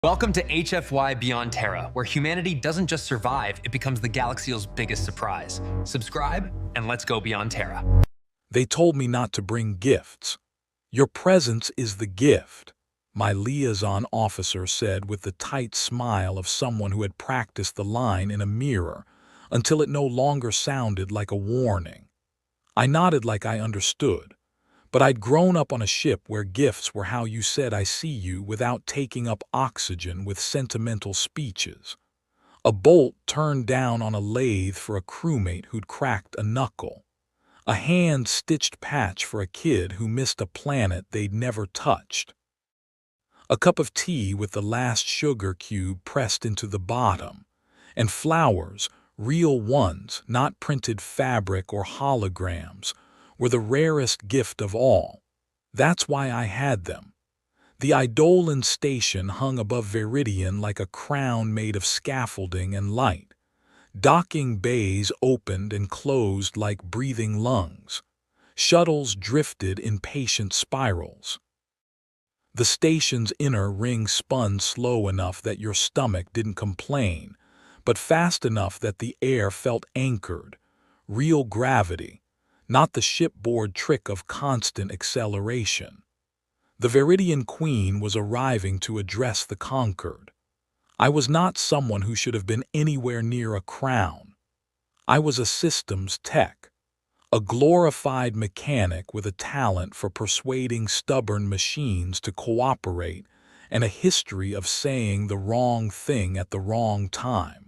Welcome to HFY Beyond Terra, where humanity doesn't just survive, it becomes the galaxy's biggest surprise. Subscribe, and let's go beyond Terra. They told me not to bring gifts. Your presence is the gift, my liaison officer said with the tight smile of someone who had practiced the line in a mirror until it no longer sounded like a warning. I nodded like I understood, but I'd grown up on a ship where gifts were how you said I see you without taking up oxygen with sentimental speeches. A bolt turned down on a lathe for a crewmate who'd cracked a knuckle. A hand-stitched patch for a kid who missed a planet they'd never touched. A cup of tea with the last sugar cube pressed into the bottom. And flowers, real ones, not printed fabric or holograms, were the rarest gift of all. That's why I had them. The Eidolon station hung above Viridian like a crown made of scaffolding and light. Docking bays opened and closed like breathing lungs. Shuttles drifted in patient spirals. The station's inner ring spun slow enough that your stomach didn't complain, but fast enough that the air felt anchored. Real gravity, not the shipboard trick of constant acceleration. The Viridian Queen was arriving to address the conquered. I was not someone who should have been anywhere near a crown. I was a systems tech, a glorified mechanic with a talent for persuading stubborn machines to cooperate and a history of saying the wrong thing at the wrong time.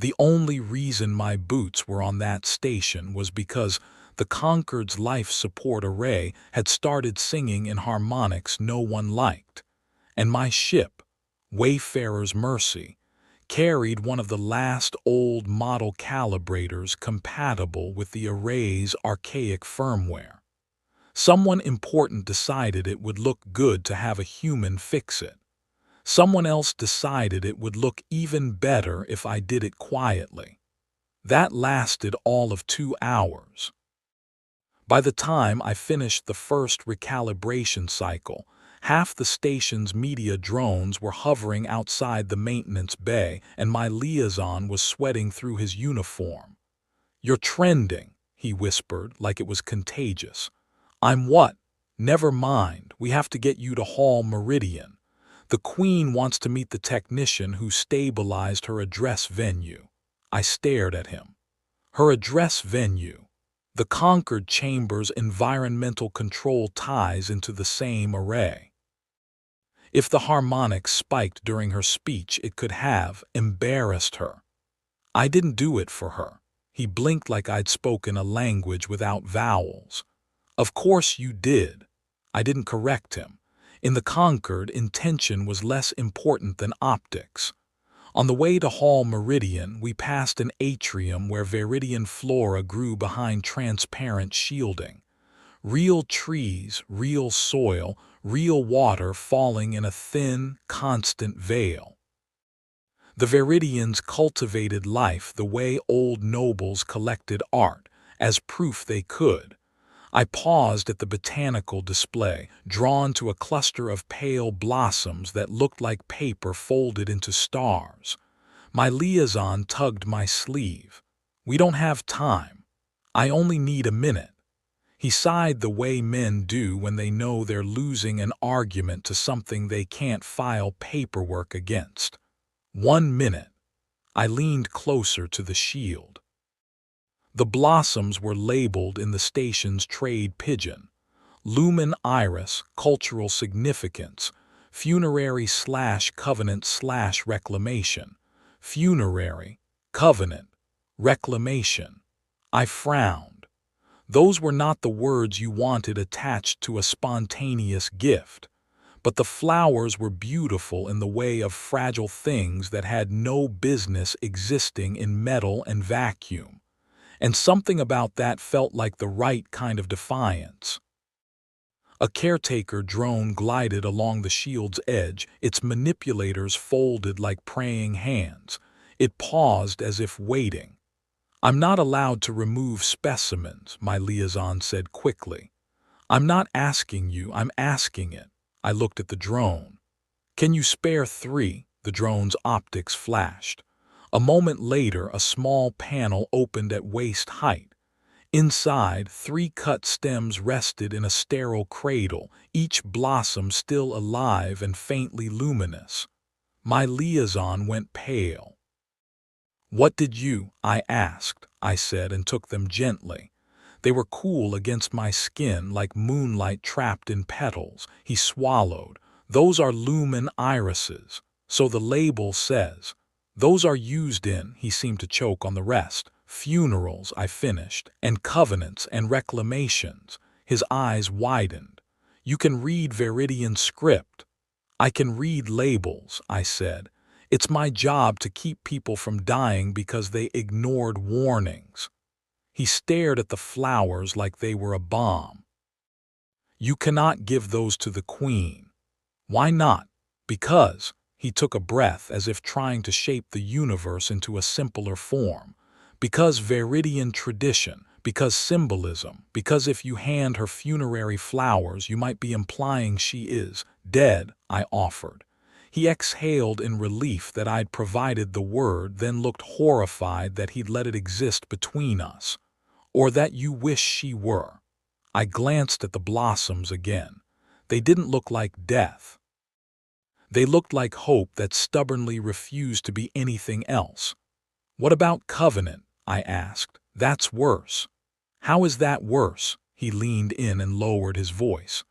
The only reason my boots were on that station was because the Concord's life support array had started singing in harmonics no one liked, and my ship, Wayfarer's Mercy, carried one of the last old model calibrators compatible with the array's archaic firmware. Someone important decided it would look good to have a human fix it. Someone else decided it would look even better if I did it quietly. That lasted all of 2 hours. By the time I finished the first recalibration cycle, half the station's media drones were hovering outside the maintenance bay, and my liaison was sweating through his uniform. "You're trending," he whispered like it was contagious. "I'm what? Never mind, we have to get you to Hall Meridian. The Queen wants to meet the technician who stabilized her address venue." I stared at him. Her address venue. The Concord Chamber's environmental control ties into the same array. If the harmonics spiked during her speech, it could have embarrassed her. I didn't do it for her. He blinked like I'd spoken a language without vowels. "Of course you did." I didn't correct him. In the Concord, intention was less important than optics. On the way to Hall Meridian, we passed an atrium where Viridian flora grew behind transparent shielding. Real trees, real soil, real water falling in a thin, constant veil. The Viridians cultivated life the way old nobles collected art, as proof they could. I paused at the botanical display, drawn to a cluster of pale blossoms that looked like paper folded into stars. My liaison tugged my sleeve. "We don't have time. I only need a minute." He sighed the way men do when they know they're losing an argument to something they can't file paperwork against. 1 minute. I leaned closer to the shield. The blossoms were labeled in the station's trade pigeon. Lumen iris, cultural significance, funerary/covenant/reclamation. Funerary, covenant, reclamation. I frowned. Those were not the words you wanted attached to a spontaneous gift, but the flowers were beautiful in the way of fragile things that had no business existing in metal and vacuum. And something about that felt like the right kind of defiance. A caretaker drone glided along the shield's edge, its manipulators folded like praying hands. It paused as if waiting. "I'm not allowed to remove specimens," my liaison said quickly. "I'm not asking you, I'm asking it." I looked at the drone. "Can you spare 3?" The drone's optics flashed. A moment later, a small panel opened at waist height. Inside, 3 cut stems rested in a sterile cradle, each blossom still alive and faintly luminous. My liaison went pale. "What did you?" I asked, I said, and took them gently. They were cool against my skin like moonlight trapped in petals. He swallowed. "Those are lumen irises. So the label says. Those are used in," he seemed to choke on the rest, "funerals," I finished, "and covenants and reclamations." His eyes widened. "You can read Viridian script." "I can read labels," I said. "It's my job to keep people from dying because they ignored warnings." He stared at the flowers like they were a bomb. "You cannot give those to the Queen." "Why not?" "Because," he took a breath as if trying to shape the universe into a simpler form. "Because Viridian tradition, because symbolism, because if you hand her funerary flowers you might be implying she is dead," I offered. He exhaled in relief that I'd provided the word, then looked horrified that he'd let it exist between us. "Or that you wish she were." I glanced at the blossoms again. They didn't look like death. They looked like hope that stubbornly refused to be anything else. "What about covenant?" I asked. "That's worse." "How is that worse?" He leaned in and lowered his voice.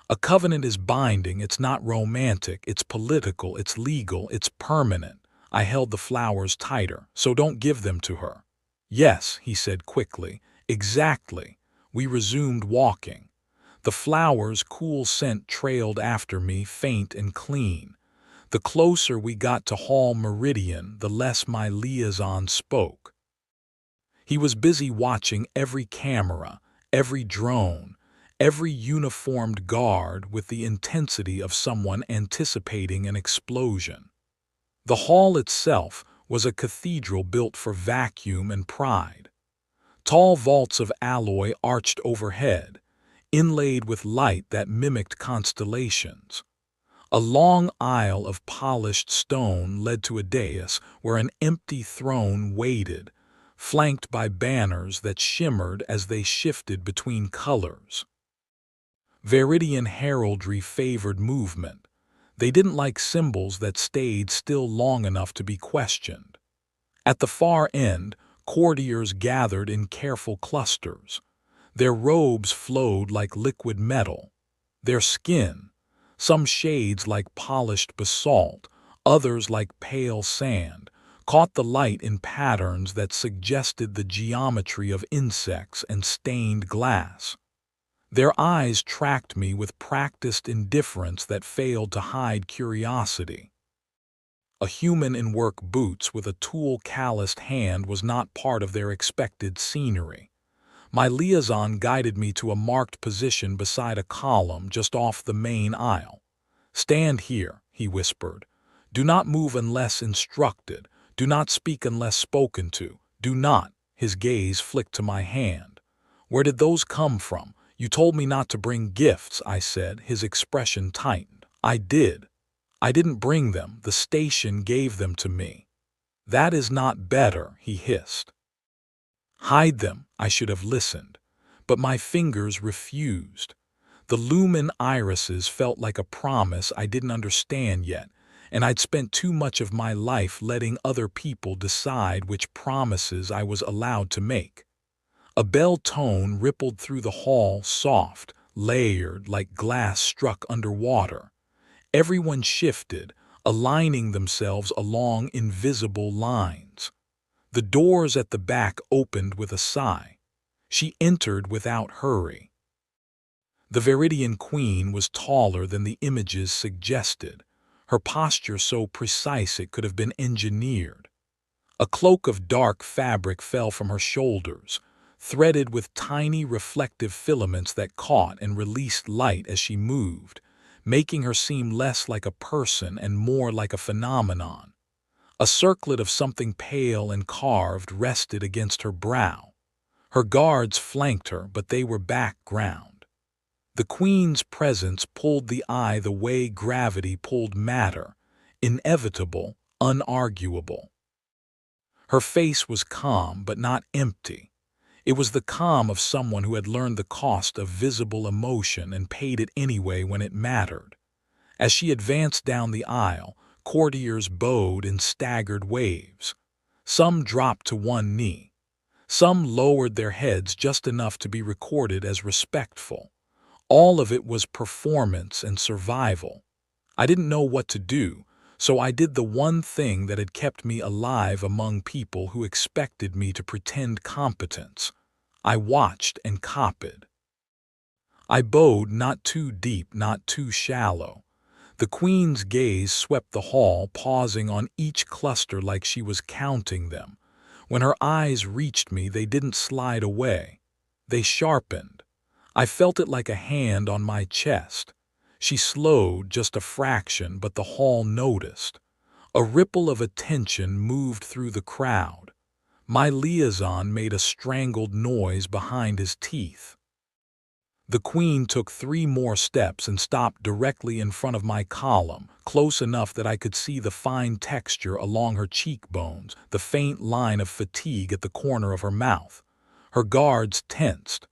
"A covenant is binding, it's not romantic, it's political, it's legal, it's permanent." I held the flowers tighter. "So don't give them to her." "Yes," he said quickly. "Exactly." We resumed walking. The flowers' cool scent trailed after me, faint and clean. The closer we got to Hall Meridian, the less my liaison spoke. He was busy watching every camera, every drone, every uniformed guard with the intensity of someone anticipating an explosion. The hall itself was a cathedral built for vacuum and pride. Tall vaults of alloy arched overhead, inlaid with light that mimicked constellations. A long aisle of polished stone led to a dais where an empty throne waited, flanked by banners that shimmered as they shifted between colors. Viridian heraldry favored movement. They didn't like symbols that stayed still long enough to be questioned. At the far end, courtiers gathered in careful clusters. Their robes flowed like liquid metal. Their skin, some shades like polished basalt, others like pale sand, caught the light in patterns that suggested the geometry of insects and stained glass. Their eyes tracked me with practiced indifference that failed to hide curiosity. A human in work boots with a tool-calloused hand was not part of their expected scenery. My liaison guided me to a marked position beside a column just off the main aisle. "Stand here," he whispered. "Do not move unless instructed. Do not speak unless spoken to. Do not." His gaze flicked to my hand. "Where did those come from?" "You told me not to bring gifts," I said. His expression tightened. "I did. I didn't bring them. The station gave them to me." "That is not better," he hissed. "Hide them." I should have listened. But my fingers refused. The lumen irises felt like a promise I didn't understand yet, and I'd spent too much of my life letting other people decide which promises I was allowed to make. A bell tone rippled through the hall, soft, layered, like glass struck underwater. Everyone shifted, aligning themselves along invisible lines. The doors at the back opened with a sigh. She entered without hurry. The Viridian Queen was taller than the images suggested, her posture so precise it could have been engineered. A cloak of dark fabric fell from her shoulders, threaded with tiny reflective filaments that caught and released light as she moved, making her seem less like a person and more like a phenomenon. A circlet of something pale and carved rested against her brow. Her guards flanked her, but they were background. The queen's presence pulled the eye the way gravity pulled matter, inevitable, unarguable. Her face was calm but not empty. It was the calm of someone who had learned the cost of visible emotion and paid it anyway when it mattered. As she advanced down the aisle, courtiers bowed in staggered waves. Some dropped to one knee. Some lowered their heads just enough to be recorded as respectful. All of it was performance and survival. I didn't know what to do, so I did the one thing that had kept me alive among people who expected me to pretend competence. I watched and copied. I bowed not too deep, not too shallow. The queen's gaze swept the hall, pausing on each cluster like she was counting them. When her eyes reached me, they didn't slide away. They sharpened. I felt it like a hand on my chest. She slowed just a fraction, but the hall noticed. A ripple of attention moved through the crowd. My liaison made a strangled noise behind his teeth. The queen took 3 more steps and stopped directly in front of my column, close enough that I could see the fine texture along her cheekbones, the faint line of fatigue at the corner of her mouth. Her guards tensed.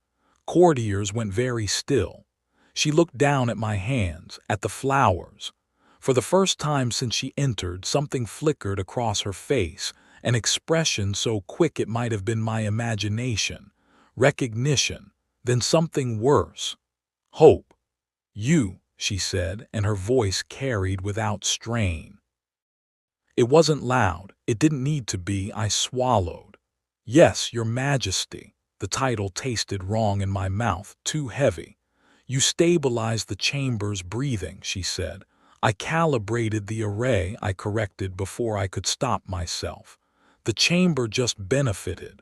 Courtiers went very still. She looked down at my hands, at the flowers. For the first time since she entered, something flickered across her face, an expression so quick it might have been my imagination. Recognition. Then something worse. Hope. You, she said, and her voice carried without strain. It wasn't loud. It didn't need to be. I swallowed. Yes, Your Majesty. The title tasted wrong in my mouth, too heavy. You stabilized the chamber's breathing, she said. I calibrated the array, I corrected before I could stop myself. The chamber just benefited.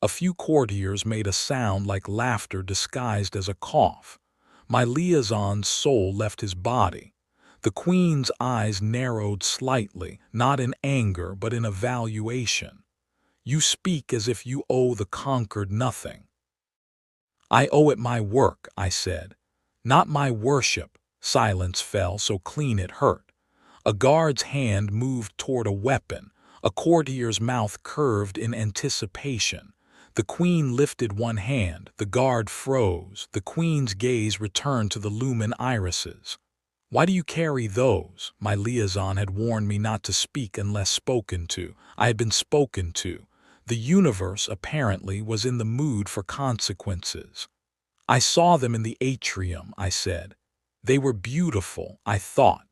A few courtiers made a sound like laughter disguised as a cough. My liaison's soul left his body. The queen's eyes narrowed slightly, not in anger but in evaluation. You speak as if you owe the conquered nothing. I owe it my work, I said. Not my worship. Silence fell so clean it hurt. A guard's hand moved toward a weapon. A courtier's mouth curved in anticipation. The queen lifted one hand, the guard froze, the queen's gaze returned to the lumen irises. Why do you carry those? My liaison had warned me not to speak unless spoken to. I had been spoken to. The universe, apparently, was in the mood for consequences. I saw them in the atrium, I said. They were beautiful, I thought.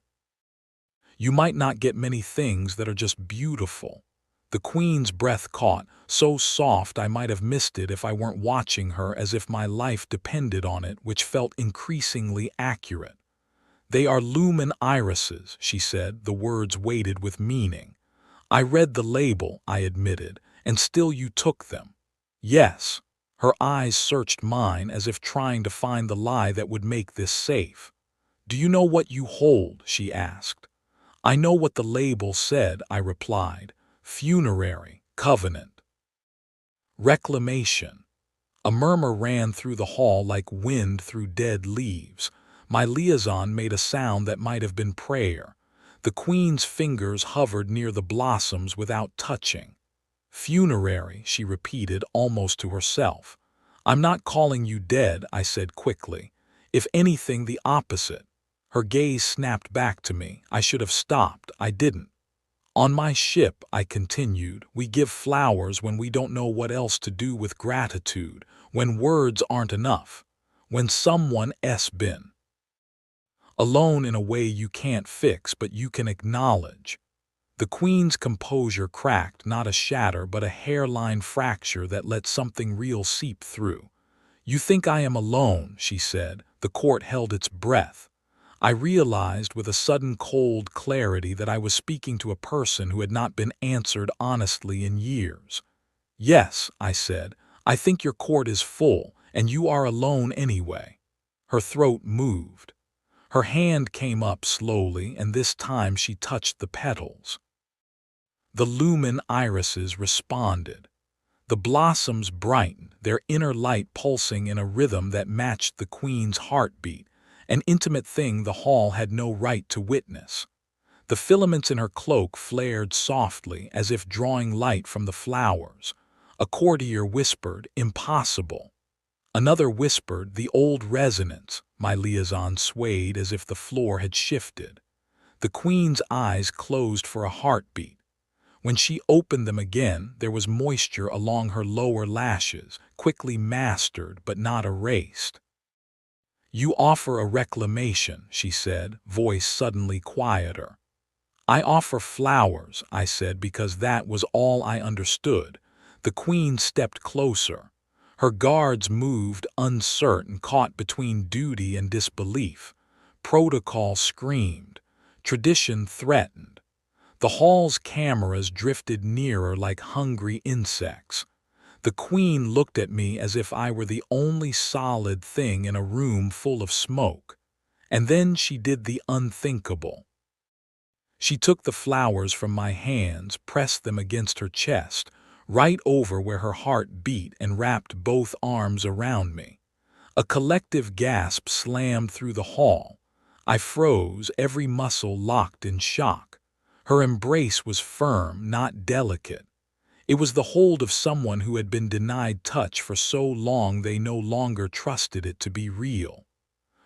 You might not get many things that are just beautiful. The queen's breath caught, so soft I might have missed it if I weren't watching her as if my life depended on it, which felt increasingly accurate. They are lumen irises, she said, the words weighted with meaning. I read the label, I admitted, and still you took them. Yes. Her eyes searched mine as if trying to find the lie that would make this safe. Do you know what you hold? She asked. I know what the label said, I replied. Funerary, covenant. Reclamation. A murmur ran through the hall like wind through dead leaves. My liaison made a sound that might have been prayer. The queen's fingers hovered near the blossoms without touching. Funerary, she repeated almost to herself. I'm not calling you dead, I said quickly. If anything, the opposite. Her gaze snapped back to me. I should have stopped. I didn't. On my ship, I continued, we give flowers when we don't know what else to do with gratitude, when words aren't enough, when someone's been alone in a way you can't fix but you can acknowledge. The queen's composure cracked, not a shatter but a hairline fracture that let something real seep through. You think I am alone, she said. The court held its breath. I realized with a sudden cold clarity that I was speaking to a person who had not been answered honestly in years. Yes, I said, I think your court is full, and you are alone anyway. Her throat moved. Her hand came up slowly, and this time she touched the petals. The lumen irises responded. The blossoms brightened, their inner light pulsing in a rhythm that matched the queen's heartbeat, an intimate thing the hall had no right to witness. The filaments in her cloak flared softly as if drawing light from the flowers. A courtier whispered, "Impossible." Another whispered, "The old resonance." My liaison swayed as if the floor had shifted. The queen's eyes closed for a heartbeat. When she opened them again, there was moisture along her lower lashes, quickly mastered but not erased. "You offer a reclamation," she said, voice suddenly quieter. "I offer flowers," I said, because that was all I understood. The queen stepped closer. Her guards moved, uncertain, caught between duty and disbelief. Protocol screamed. Tradition threatened. The hall's cameras drifted nearer like hungry insects. The queen looked at me as if I were the only solid thing in a room full of smoke. And then she did the unthinkable. She took the flowers from my hands, pressed them against her chest, right over where her heart beat, and wrapped both arms around me. A collective gasp slammed through the hall. I froze, every muscle locked in shock. Her embrace was firm, not delicate. It was the hold of someone who had been denied touch for so long they no longer trusted it to be real.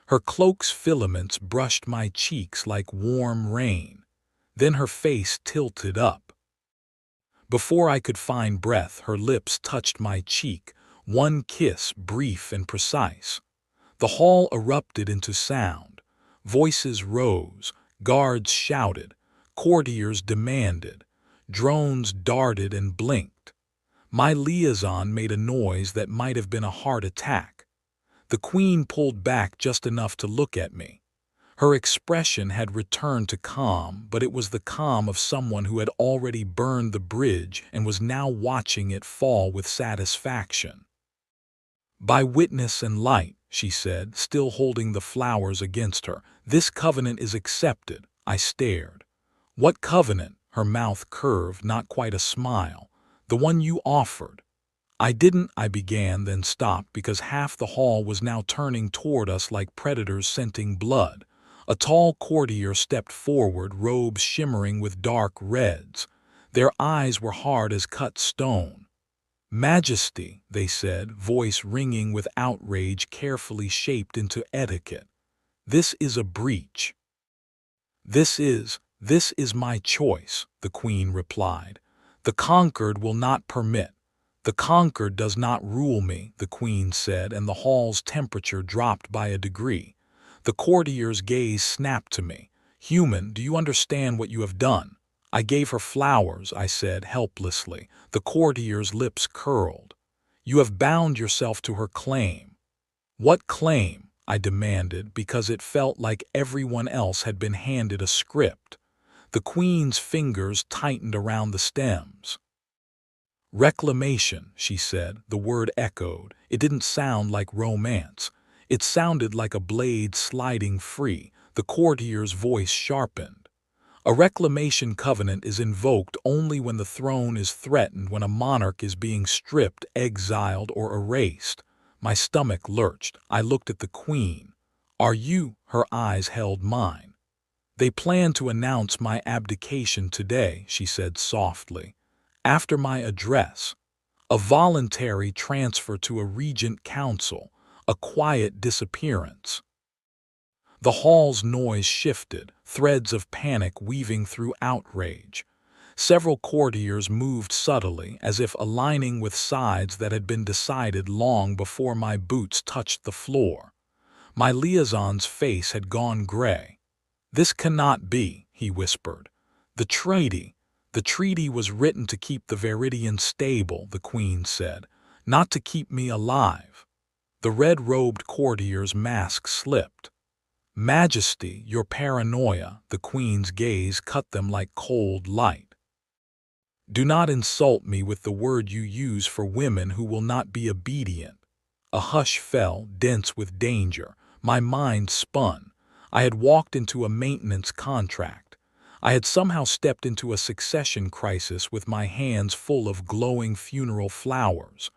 Her cloak's filaments brushed my cheeks like warm rain. Then her face tilted up. Before I could find breath, her lips touched my cheek, one kiss, brief and precise. The hall erupted into sound. Voices rose, guards shouted, courtiers demanded, drones darted and blinked. My liaison made a noise that might have been a heart attack. The queen pulled back just enough to look at me. Her expression had returned to calm, but it was the calm of someone who had already burned the bridge and was now watching it fall with satisfaction. "By witness and light," she said, still holding the flowers against her, "this covenant is accepted." I stared. "What covenant?" Her mouth curved, not quite a smile. "The one you offered." I began, then stopped because half the hall was now turning toward us like predators scenting blood. A tall courtier stepped forward, robes shimmering with dark reds. Their eyes were hard as cut stone. "Majesty," they said, voice ringing with outrage carefully shaped into etiquette. "This is a breach." This is my choice," the queen replied. "The conquered will not permit." "The conquered does not rule me," the queen said, and the hall's temperature dropped by a degree. The courtier's gaze snapped to me. "Human, do you understand what you have done?" "I gave her flowers," I said helplessly. The courtier's lips curled. "You have bound yourself to her claim." "What claim?" I demanded, because it felt like everyone else had been handed a script. The queen's fingers tightened around the stems. "Reclamation," she said. The word echoed. It didn't sound like romance. It sounded like a blade sliding free. The courtier's voice sharpened. "A reclamation covenant is invoked only when the throne is threatened, when a monarch is being stripped, exiled, or erased." My stomach lurched. I looked at the queen. "Are you?" Her eyes held mine. "They plan to announce my abdication today," she said softly. "After my address. A voluntary transfer to a regent council. A quiet disappearance." The hall's noise shifted, threads of panic weaving through outrage. Several courtiers moved subtly, as if aligning with sides that had been decided long before my boots touched the floor. My liaison's face had gone gray. "This cannot be," he whispered. The treaty was written to keep the Viridian stable," the queen said, "not to keep me alive." The red-robed courtier's mask slipped. "Majesty, your paranoia," the queen's gaze cut them like cold light. "Do not insult me with the word you use for women who will not be obedient." A hush fell, dense with danger. My mind spun. I had walked into a maintenance contract. I had somehow stepped into a succession crisis with my hands full of glowing funeral flowers.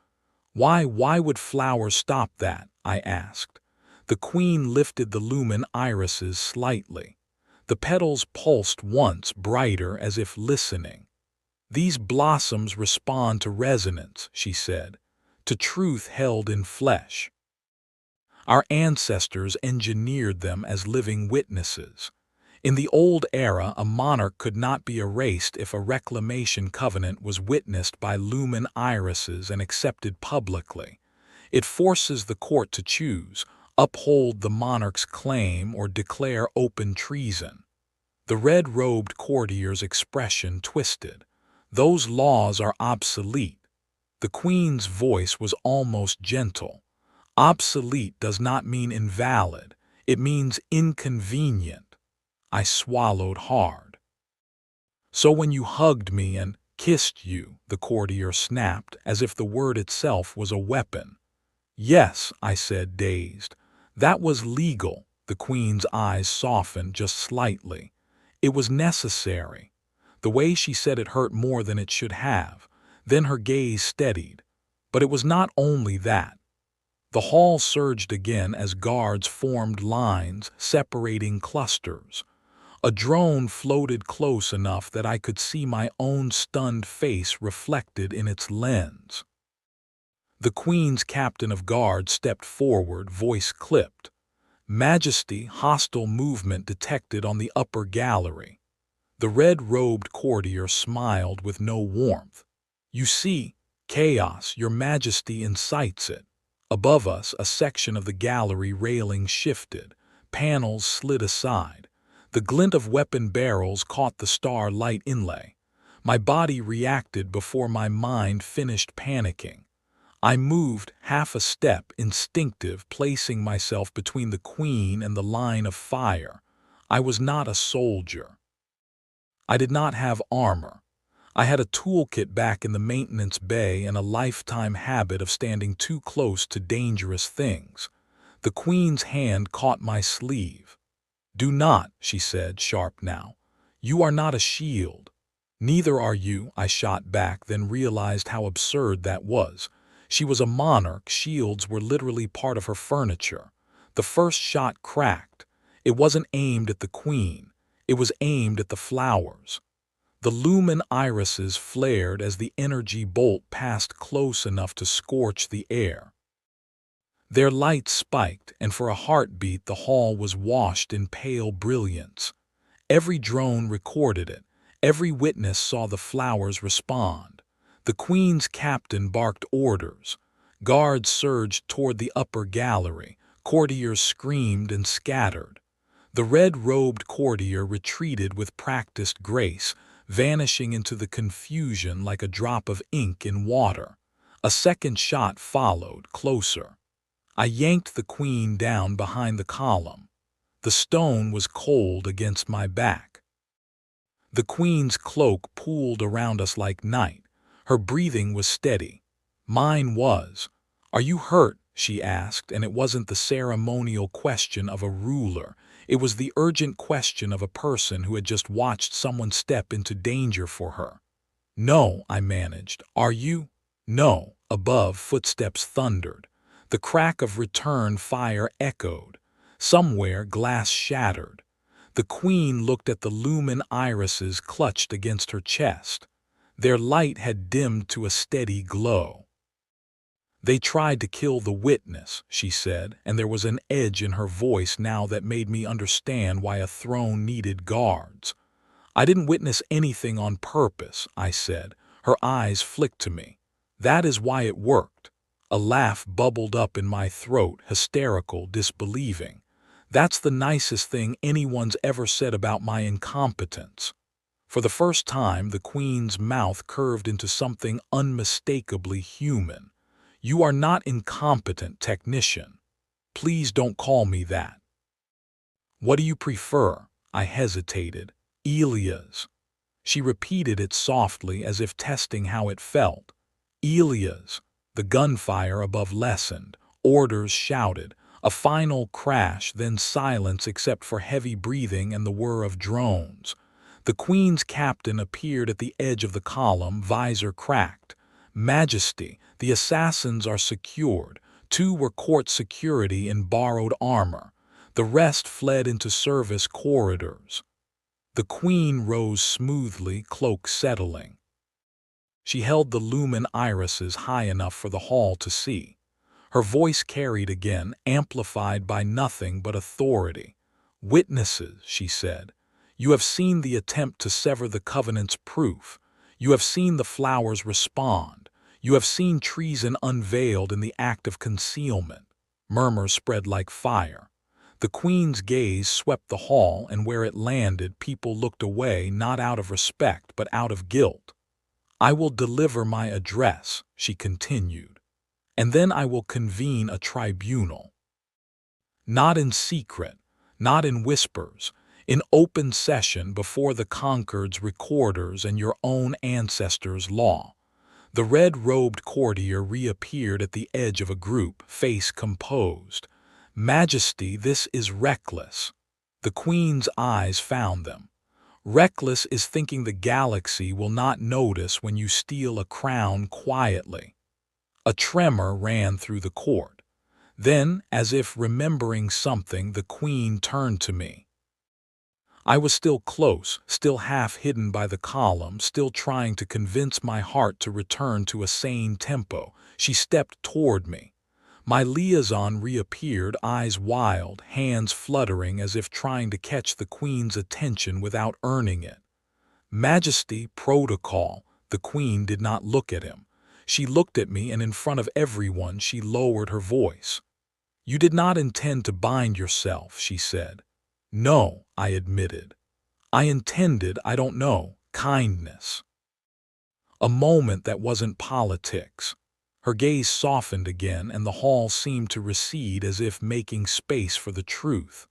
Why would flowers stop that? I asked. The queen lifted the lumen irises slightly. The petals pulsed once, brighter, as if listening. These blossoms respond to resonance, she said, to truth held in flesh. Our ancestors engineered them as living witnesses. In the old era, a monarch could not be erased if a reclamation covenant was witnessed by lumen irises and accepted publicly. It forces the court to choose, uphold the monarch's claim or declare open treason. The red-robed courtier's expression twisted. Those laws are obsolete. The queen's voice was almost gentle. Obsolete does not mean invalid. It means inconvenient. I swallowed hard. So when you hugged me and kissed you, the courtier snapped, as if the word itself was a weapon. Yes, I said, dazed. That was legal. The queen's eyes softened just slightly. It was necessary. The way she said it hurt more than it should have. Then her gaze steadied. But it was not only that. The hall surged again as guards formed lines, separating clusters. A drone floated close enough that I could see my own stunned face reflected in its lens. The Queen's captain of guard stepped forward, voice clipped. Majesty, hostile movement detected on the upper gallery. The red-robed courtier smiled with no warmth. You see, chaos, your majesty incites it. Above us, a section of the gallery railing shifted. Panels slid aside. The glint of weapon barrels caught the star-light inlay. My body reacted before my mind finished panicking. I moved half a step, instinctive, placing myself between the queen and the line of fire. I was not a soldier. I did not have armor. I had a toolkit back in the maintenance bay and a lifetime habit of standing too close to dangerous things. The queen's hand caught my sleeve. Do not, she said, sharp now. You are not a shield. Neither are you, I shot back, then realized how absurd that was. She was a monarch. Shields were literally part of her furniture. The first shot cracked. It wasn't aimed at the queen. It was aimed at the flowers. The lumen irises flared as the energy bolt passed close enough to scorch the air. Their light spiked, and for a heartbeat the hall was washed in pale brilliance. Every drone recorded it. Every witness saw the flowers respond. The queen's captain barked orders. Guards surged toward the upper gallery. Courtiers screamed and scattered. The red-robed courtier retreated with practiced grace, vanishing into the confusion like a drop of ink in water. A second shot followed, closer. I yanked the queen down behind the column. The stone was cold against my back. The queen's cloak pooled around us like night. Her breathing was steady. Mine was. Are you hurt? She asked, and it wasn't the ceremonial question of a ruler. It was the urgent question of a person who had just watched someone step into danger for her. No, I managed. Are you? No. Above, footsteps thundered. The crack of return fire echoed. Somewhere, glass shattered. The queen looked at the lumen irises clutched against her chest. Their light had dimmed to a steady glow. They tried to kill the witness, she said, and there was an edge in her voice now that made me understand why a throne needed guards. I didn't witness anything on purpose, I said. Her eyes flicked to me. That is why it worked. A laugh bubbled up in my throat, hysterical, disbelieving. That's the nicest thing anyone's ever said about my incompetence. For the first time, the queen's mouth curved into something unmistakably human. You are not incompetent, technician. Please don't call me that. What do you prefer? I hesitated. Elia's. She repeated it softly as if testing how it felt. Elia's. The gunfire above lessened. Orders shouted. A final crash, then silence except for heavy breathing and the whir of drones. The queen's captain appeared at the edge of the column, visor cracked. "Majesty, the assassins are secured. 2 were court security in borrowed armor. The rest fled into service corridors." The queen rose smoothly, cloak settling. She held the lumen irises high enough for the hall to see. Her voice carried again, amplified by nothing but authority. "Witnesses," she said, "you have seen the attempt to sever the covenant's proof. You have seen the flowers respond. You have seen treason unveiled in the act of concealment." Murmurs spread like fire. The queen's gaze swept the hall, and where it landed, people looked away, not out of respect, but out of guilt. "I will deliver my address," she continued, "and then I will convene a tribunal. Not in secret, not in whispers, in open session before the Concord's recorders and your own ancestors' law." The red-robed courtier reappeared at the edge of a group, face composed. "Majesty, this is reckless." The queen's eyes found them. "Reckless is thinking the galaxy will not notice when you steal a crown quietly." A tremor ran through the court. Then, as if remembering something, the queen turned to me. I was still close, still half hidden by the column, still trying to convince my heart to return to a sane tempo. She stepped toward me. My liaison reappeared, eyes wild, hands fluttering as if trying to catch the queen's attention without earning it. "Majesty, protocol." The queen did not look at him. She looked at me, and in front of everyone she lowered her voice. "You did not intend to bind yourself," she said. "No," I admitted. "I intended, I don't know, kindness." A moment that wasn't politics. Her gaze softened again, and the hall seemed to recede as if making space for the truth.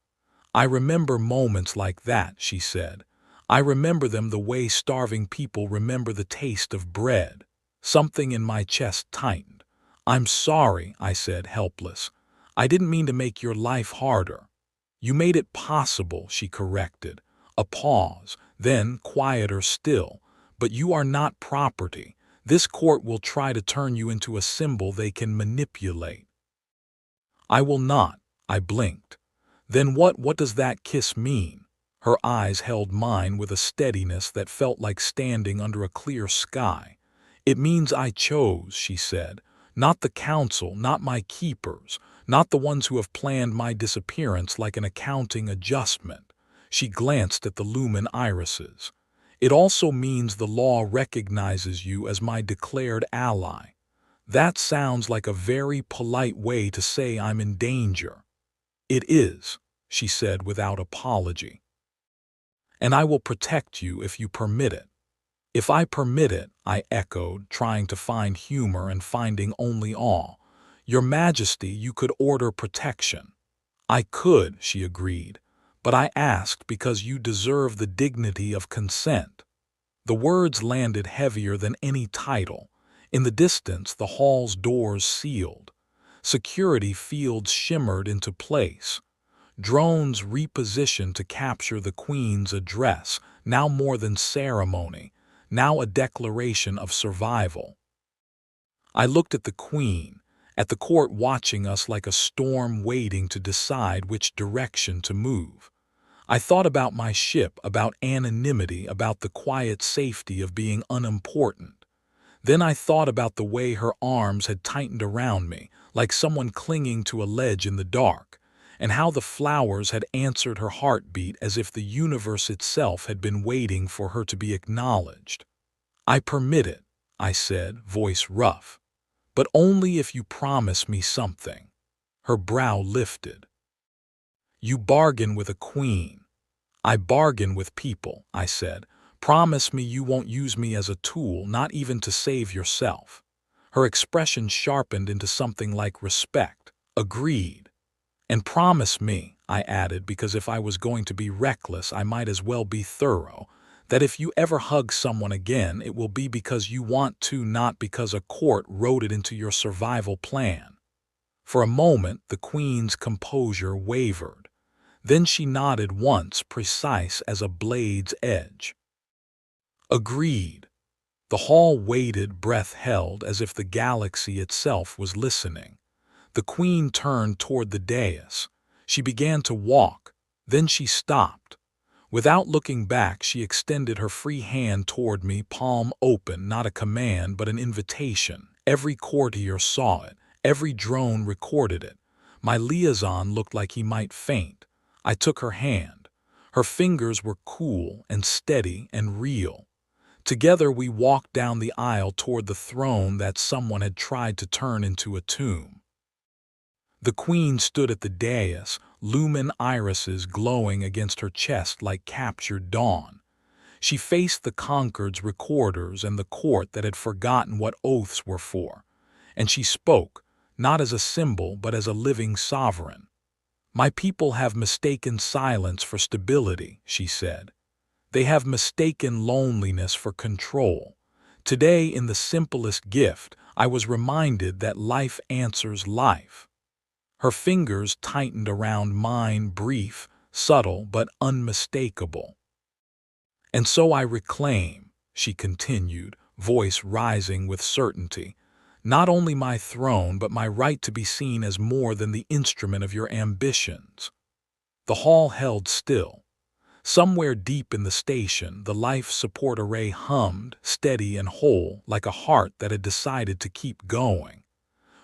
"I remember moments like that," she said. "I remember them the way starving people remember the taste of bread." Something in my chest tightened. "I'm sorry," I said, helpless. "I didn't mean to make your life harder." "You made it possible," she corrected. A pause, then quieter still. "But you are not property. This court will try to turn you into a symbol they can manipulate." "I will not." I blinked. "Then what does that kiss mean?" Her eyes held mine with a steadiness that felt like standing under a clear sky. "It means I chose," she said. "Not the council, not my keepers, not the ones who have planned my disappearance like an accounting adjustment." She glanced at the lumen irises. "It also means the law recognizes you as my declared ally." That sounds like a very polite way to say I'm in danger. "It is," she said without apology. "And I will protect you if you permit it." "If I permit it," I echoed, trying to find humor and finding only awe. "Your Majesty, you could order protection." "I could," she agreed, "but I asked because you deserve the dignity of consent." The words landed heavier than any title. In the distance, the hall's doors sealed. Security fields shimmered into place. Drones repositioned to capture the Queen's address, now more than ceremony, now a declaration of survival. I looked at the Queen, at the court watching us like a storm waiting to decide which direction to move. I thought about my ship, about anonymity, about the quiet safety of being unimportant. Then I thought about the way her arms had tightened around me, like someone clinging to a ledge in the dark, and how the flowers had answered her heartbeat as if the universe itself had been waiting for her to be acknowledged. "I permit it," I said, voice rough, "but only if you promise me something." Her brow lifted. "You bargain with a queen." "I bargain with people," I said. "Promise me you won't use me as a tool, not even to save yourself." Her expression sharpened into something like respect. "Agreed." "And promise me," I added, because if I was going to be reckless, I might as well be thorough, "that if you ever hug someone again, it will be because you want to, not because a court wrote it into your survival plan." For a moment, the Queen's composure wavered. Then she nodded once, precise as a blade's edge. "Agreed." The hall waited, breath held, as if the galaxy itself was listening. The queen turned toward the dais. She began to walk. Then she stopped. Without looking back, she extended her free hand toward me, palm open, not a command but an invitation. Every courtier saw it. Every drone recorded it. My liaison looked like he might faint. I took her hand. Her fingers were cool and steady and real. Together we walked down the aisle toward the throne that someone had tried to turn into a tomb. The queen stood at the dais, lumen irises glowing against her chest like captured dawn. She faced the Concord's recorders and the court that had forgotten what oaths were for, and she spoke, not as a symbol but as a living sovereign. "My people have mistaken silence for stability," she said. "They have mistaken loneliness for control. Today, in the simplest gift, I was reminded that life answers life." Her fingers tightened around mine, brief, subtle, but unmistakable. "And so I reclaim," she continued, voice rising with certainty, "not only my throne, but my right to be seen as more than the instrument of your ambitions." The hall held still. Somewhere deep in the station, the life support array hummed, steady and whole, like a heart that had decided to keep going.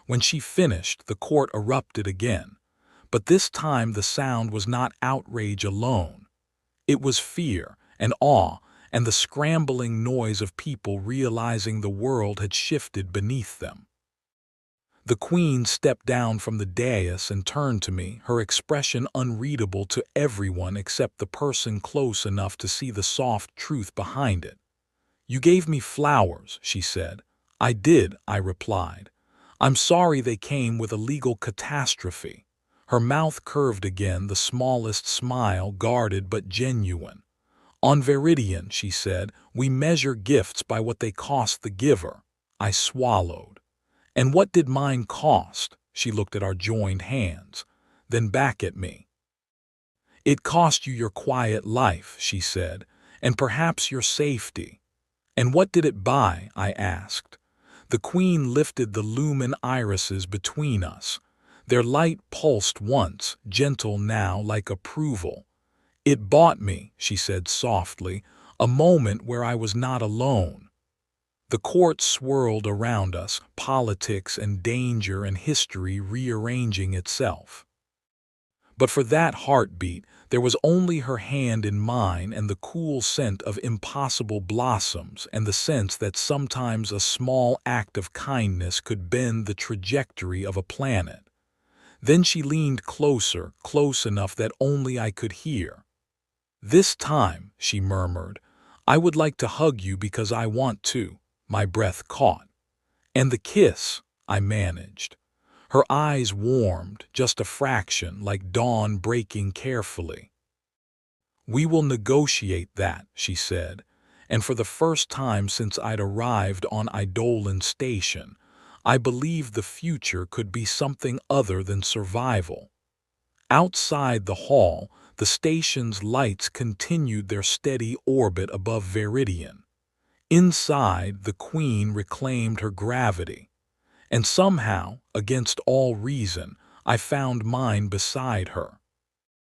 When she finished, the court erupted again. But this time the sound was not outrage alone. It was fear and awe and the scrambling noise of people realizing the world had shifted beneath them. The queen stepped down from the dais and turned to me, her expression unreadable to everyone except the person close enough to see the soft truth behind it. "You gave me flowers," she said. "I did," I replied. "I'm sorry they came with a legal catastrophe." Her mouth curved again, the smallest smile, guarded but genuine. "On Viridian," she said, "we measure gifts by what they cost the giver." I swallowed. "And what did mine cost?" She looked at our joined hands, then back at me. "It cost you your quiet life," she said, "and perhaps your safety." "And what did it buy?" I asked. The queen lifted the lumen irises between us. Their light pulsed once, gentle now, like approval. "It bought me," she said softly, "a moment where I was not alone." The court swirled around us, politics and danger and history rearranging itself. But for that heartbeat, there was only her hand in mine and the cool scent of impossible blossoms and the sense that sometimes a small act of kindness could bend the trajectory of a planet. Then she leaned closer, close enough that only I could hear. "This time," she murmured, "I would like to hug you because I want to." My breath caught. "And the kiss," I managed. Her eyes warmed, just a fraction, like dawn breaking carefully. "We will negotiate that," she said, and for the first time since I'd arrived on Eidolon Station, I believed the future could be something other than survival. Outside the hall, the station's lights continued their steady orbit above Viridian. Inside, the queen reclaimed her gravity. And somehow, against all reason, I found mine beside her.